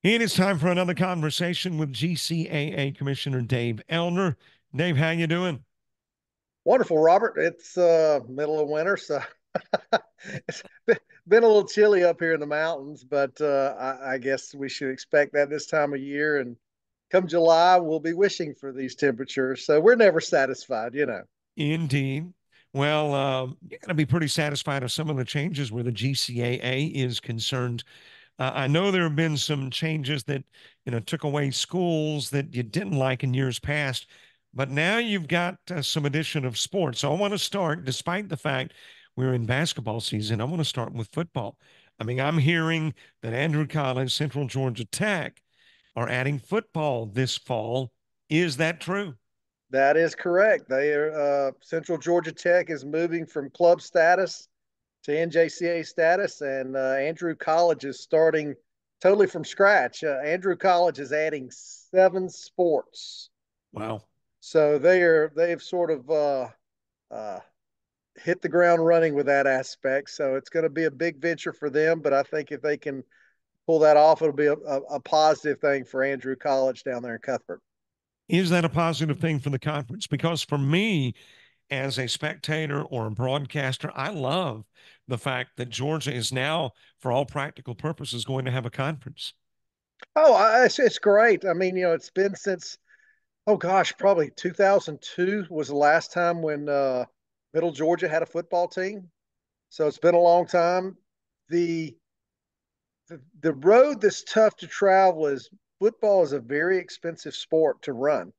It is time for another conversation with GCAA Commissioner Dave Elder. Dave, how you doing? Wonderful, Robert. It's middle of winter, so it's been a little chilly up here in the mountains, but I guess we should expect that this time of year. And come July, we'll be wishing for these temperatures. So we're never satisfied. Indeed. Well, you're going to be pretty satisfied with some of the changes where the GCAA is concerned. I know there have been some changes that, took away schools that you didn't like in years past, but now you've got some addition of sports. So I want to start, despite the fact we're in basketball season, I want to start with football. I mean, I'm hearing that Andrew College, Central Georgia Tech are adding football this fall. Is that true? That is correct. They are Central Georgia Tech is moving from club status to NJCA status, and Andrew College is starting totally from scratch. Andrew College is adding 7 sports. Wow. So they've sort of uh, hit the ground running with that aspect. So it's going to be a big venture for them. But I think if they can pull that off, it'll be a positive thing for Andrew College down there in Cuthbert. Is that a positive thing for the conference? Because for me, as a spectator or a broadcaster, I love the fact that Georgia is now, for all practical purposes, going to have a conference. It's great. I mean, it's been since, oh gosh, probably 2002 was the last time when Middle Georgia had a football team. So it's been a long time. The the road that's tough to travel is football is a very expensive sport to run.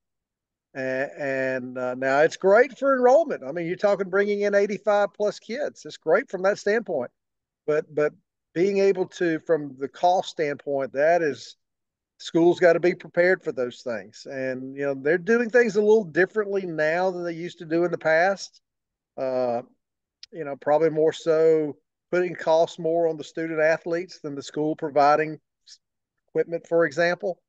And now it's great for enrollment. I mean, you're talking bringing in 85 plus kids. It's great from that standpoint. But being able to, from the cost standpoint, that is schools got to be prepared for those things. And they're doing things a little differently now than they used to do in the past. Uh, probably more so putting costs more on the student athletes than the school providing equipment, for example.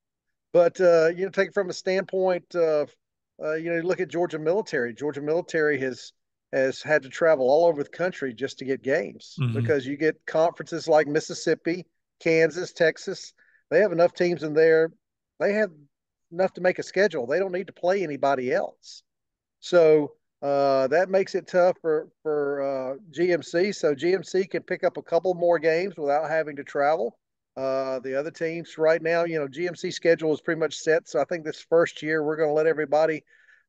But take it from a standpoint of you look at Georgia military. Georgia military has had to travel all over the country just to get games Mhm. because you get conferences like Mississippi, Kansas, Texas. They have enough teams in there. They have enough to make a schedule. They don't need to play anybody else. So that makes it tough for GMC. So GMC can pick up a couple more games without having to travel. The other teams right now, GMC schedule is pretty much set. So I think this first year we're going to let everybody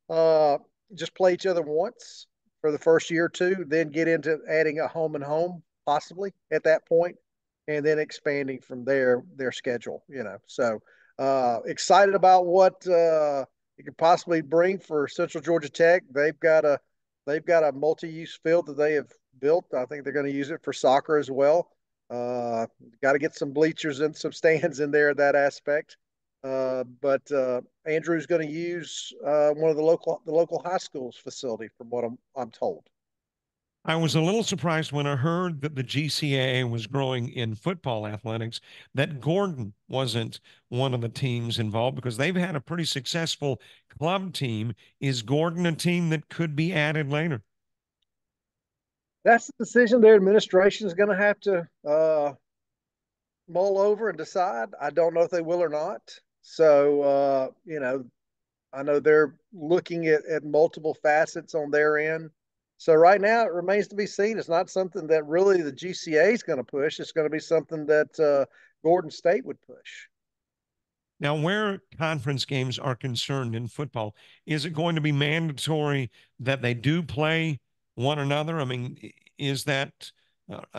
uh, just play each other once for the first year or two, then get into adding a home and home possibly at that point, and then expanding from there their schedule. So excited about what it could possibly bring for Central Georgia Tech. They've got a multi-use field that they have built. I think they're going to use it for soccer as well. Got to get some bleachers and some stands in there, that aspect. But Andrew's going to use one of the local high school's facility, from what I'm told. I was a little surprised when I heard that the GCAA was growing in football athletics, that Gordon wasn't one of the teams involved because they've had a pretty successful club team. Is Gordon a team that could be added later? That's the decision their administration is going to have to mull over and decide. I don't know if they will or not. So, I know they're looking at multiple facets on their end. So right now, it remains to be seen. It's not something that really the GCA is going to push. It's going to be something that Gordon State would push. Now, where conference games are concerned in football, is it going to be mandatory that they do play one another? I mean, is that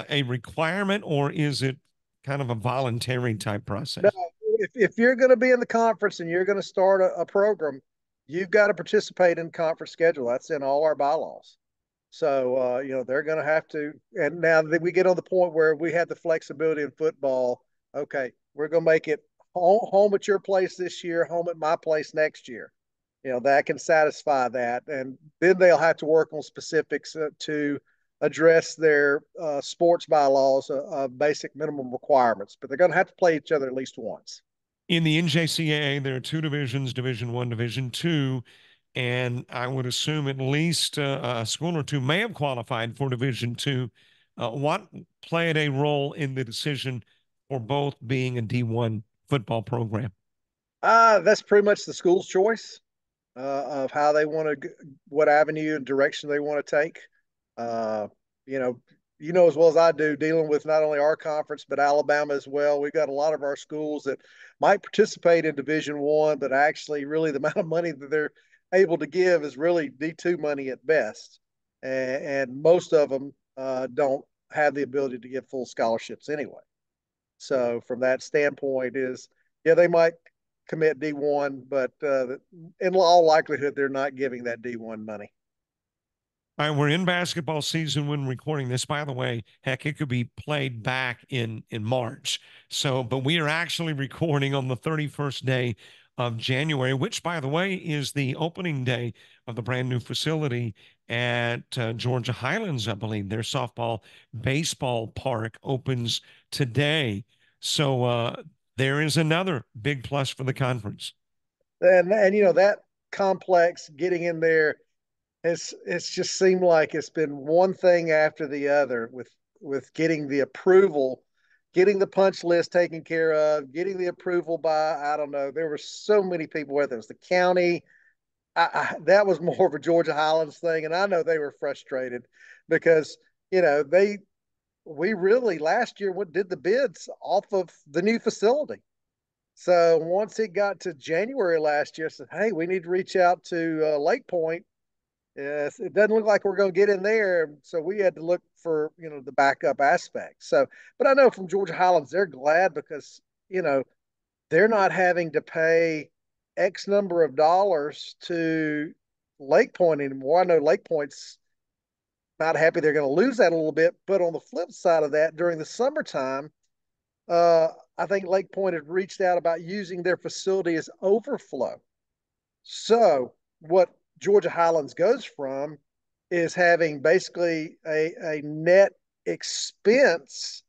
a requirement or is it kind of a voluntary type No, process? if you're going to be in the conference and you're going to start a program, you've got to participate in conference schedule. That's in all our bylaws. So they're going to have to. And now that we get on the point where we have the flexibility in football, okay, we're going to make it home at your place this year, home at my place next year. That can satisfy that, and then they'll have to work on specifics to address their sports bylaws basic minimum requirements. But they're going to have to play each other at least once. In the NJCAA, there are two divisions, Division One, Division Two, and I would assume at least a school or two may have qualified for Division Two. What played a role in the decision for both being a D1 football program? That's pretty much the school's choice of how they want to, what avenue and direction they want to take. Uh, you know, you know as well as I do, dealing with not only our conference but Alabama as well. We've got a lot of our schools that might participate in Division One, but actually, really, the amount of money that they're able to give is really D2 money at best, and most of them don't have the ability to give full scholarships anyway. So from that standpoint, is yeah, they might commit D1, but in all likelihood, they're not giving that D1 money. All right, we're in basketball season when recording this. By the way, heck, it could be played back in March. So, but we are actually recording on the 31st day of January, which, by the way, is the opening day of the brand new facility at Georgia Highlands, I believe. Their softball baseball park opens today. So, there is another big plus for the conference. And you know that complex getting in there, it's just seemed like it's been one thing after the other with getting the approval, getting the punch list taken care of, getting the approval by, I don't know, there were so many people, whether it was the county. That was more of a Georgia Highlands thing, and I know they were frustrated because you know we really last year did the bids off of the new facility. So once it got to January last year, I said, "Hey, we need to reach out to Lake Point. Yes, it doesn't look like we're going to get in there, so we had to look for the backup aspect." So, but I know from Georgia Highlands, they're glad because you know they're not having to pay X number of dollars to Lake Point anymore. I know Lake Point's not happy they're going to lose that a little bit, but on the flip side of that, during the summertime, uh, I think Lake Point had reached out about using their facility as overflow. So what Georgia Highlands goes from is having basically a net expense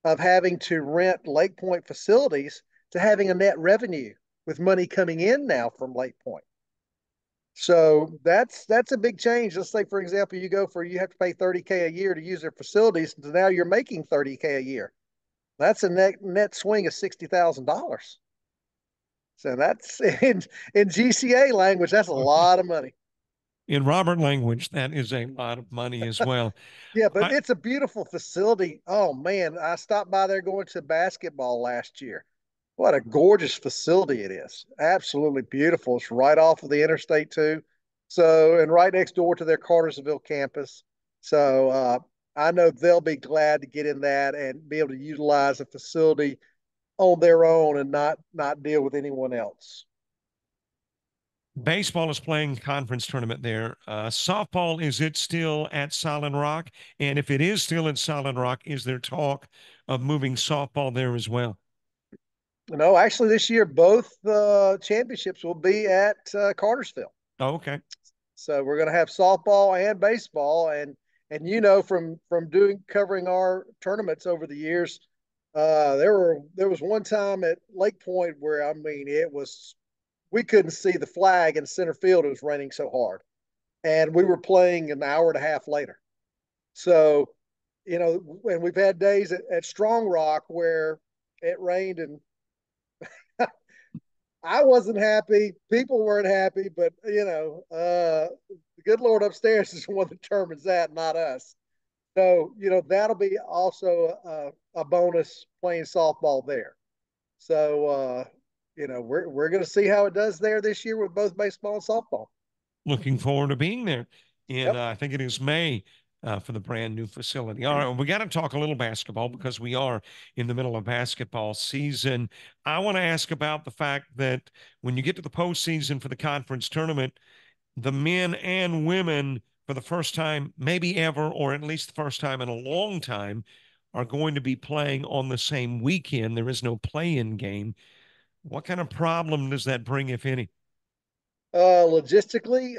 of having to rent Lake Point facilities to having a net revenue with money coming in now from Lake Point. So that's a big change. Let's say, for example, you have to pay 30K a year to use their facilities, so now you're making 30K a year. That's a net swing of $60,000. So that's in GCA language, that's a lot of money. In Robert language, that is a lot of money as well. Yeah, but I, it's a beautiful facility. Oh man, I stopped by there going to basketball last year. What a gorgeous facility it is. Absolutely beautiful. It's right off of the interstate too. So, and right next door to their Cartersville campus. So, I know they'll be glad to get in that and be able to utilize a facility on their own and not deal with anyone else. Baseball is playing conference tournament there. Softball, is it still at Solid Rock? And if it is still at Solid Rock, is there talk of moving softball there as well? No, actually, this year both championships will be at Cartersville. Oh, okay. So we're going to have softball and baseball, and from doing covering our tournaments over the years, there was one time at Lake Point where I mean it was we couldn't see the flag in center field. It was raining so hard, and we were playing an hour and a half later. So, and we've had days at Strong Rock where it rained and I wasn't happy. People weren't happy, but the good Lord upstairs is the one that determines that, not us. So that'll be also a bonus playing softball there. So we're going to see how it does there this year with both baseball and softball. Looking forward to being there in, Yep. I think it is May. For the brand new facility. All right, well, we got to talk a little basketball because we are in the middle of basketball season. I want to ask about the fact that when you get to the postseason for the conference tournament, the men and women, for the first time, maybe ever, or at least the first time in a long time, are going to be playing on the same weekend. There is no play-in game. What kind of problem does that bring, if any? Logistically,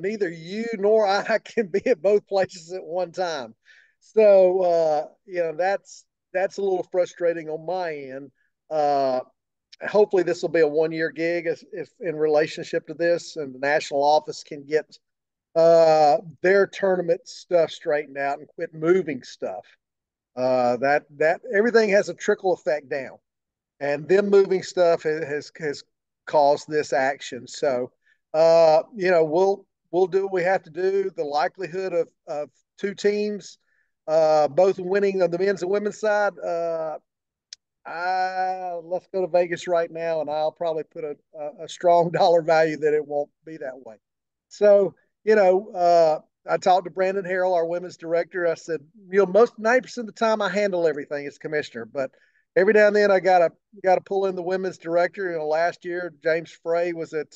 neither you nor I can be at both places at one time. So, that's a little frustrating on my end. Uh, Hopefully this will be a 1 year gig if in relationship to this and the national office can get their tournament stuff straightened out and quit moving stuff. That everything has a trickle effect down. and them moving stuff has caused this action. So, we'll do what we have to do. The likelihood of two teams, both winning on the men's and women's side, let's go to Vegas right now, and I'll probably put a strong dollar value that it won't be that way. So, I talked to Brandon Harrell, our women's director. I said, most 90% of the time I handle everything as commissioner, but every now and then I gotta pull in the women's director. Last year James Frey was at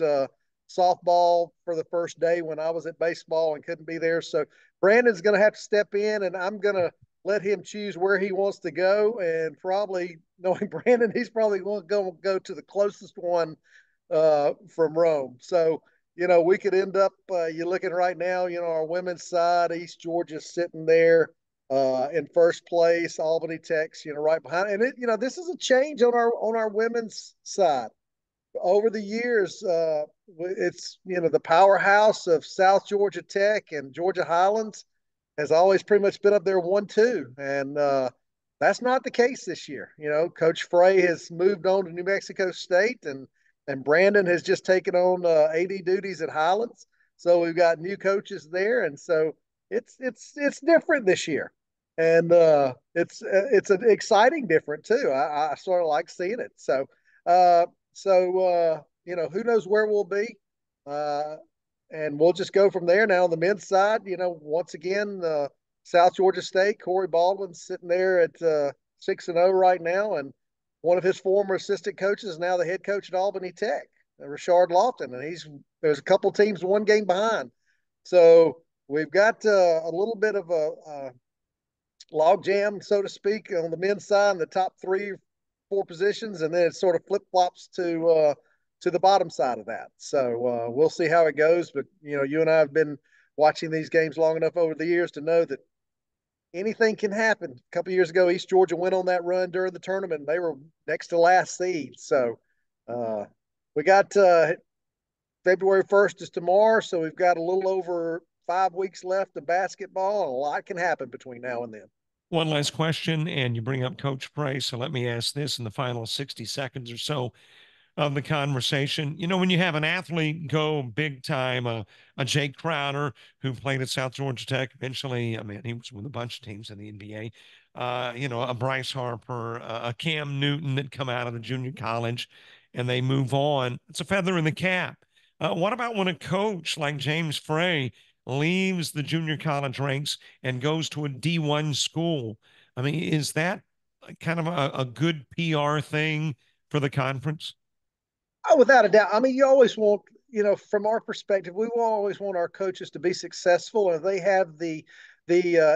softball for the first day when I was at baseball and couldn't be there. So Brandon's going to have to step in, and I'm going to let him choose where he wants to go. And probably knowing Brandon, he's probably going to go to the closest one from Rome. So, we could end up, you're looking right now, our women's side, East Georgia sitting there in first place, Albany Tech's, right behind. And this is a change on our women's side. Over the years, it's the powerhouse of South Georgia Tech and Georgia Highlands has always pretty much been up there 1-2, and that's not the case this year. Coach Frey has moved on to New Mexico State, and Brandon has just taken on AD duties at Highlands. So we've got new coaches there, and so it's different this year, and it's an exciting different too. I sort of like seeing it. Who knows where we'll be, uh, and we'll just go from there. Now on the men's side, once again, South Georgia State, Corey Baldwin's sitting there at 6-0 right now, and one of his former assistant coaches is now the head coach at Albany Tech, Rashard Lofton, and there's a couple teams one game behind. So we've got a little bit of a log jam, so to speak, on the men's side in the top 3 or 4 positions, and then it sort of flip flops to the bottom side of that. So we'll see how it goes. But you and I have been watching these games long enough over the years to know that anything can happen. A couple of years ago, East Georgia went on that run during the tournament. And they were next to last seed. So we got February 1st is tomorrow, so we've got a little over 5 weeks left of basketball, and a lot can happen between now and then. One last question, and you bring up Coach Price, so let me ask this in the final 60 seconds or so of the conversation. When you have an athlete go big time, a Jake Crowder who played at South Georgia Tech, eventually, I mean, he was with a bunch of teams in the NBA, a Bryce Harper, a Cam Newton that come out of the junior college and they move on. It's a feather in the cap. What about when a coach like James Frey leaves the junior college ranks and goes to a D1 school? I mean, is that kind of a good PR thing for the conference? Oh, without a doubt. I mean, you always want, from our perspective, we will always want our coaches to be successful, and they have the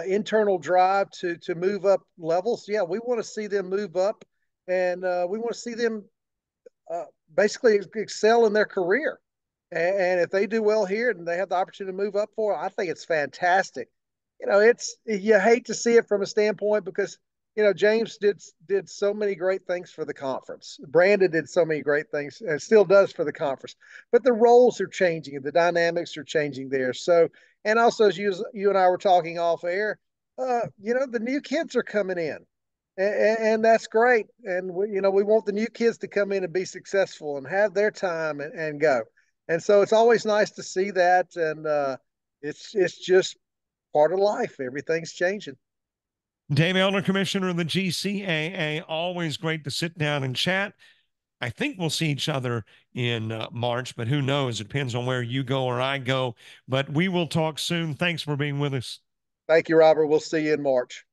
internal drive to move up levels. Yeah, we want to see them move up, and we want to see them uh, basically excel in their career. And if they do well here and they have the opportunity to move up for it, I think it's fantastic. It's you hate to see it from a standpoint because James did so many great things for the conference. Brandon did so many great things and still does for the conference. But the roles are changing and the dynamics are changing there. So, and also as you and I were talking off air, the new kids are coming in, and that's great. And we want the new kids to come in and be successful and have their time and go. And so it's always nice to see that, and it's just part of life. Everything's changing. Dave Elder, Commissioner of the GCAA, always great to sit down and chat. I think we'll see each other in March, but who knows? It depends on where you go or I go. But we will talk soon. Thanks for being with us. Thank you, Robert. We'll see you in March.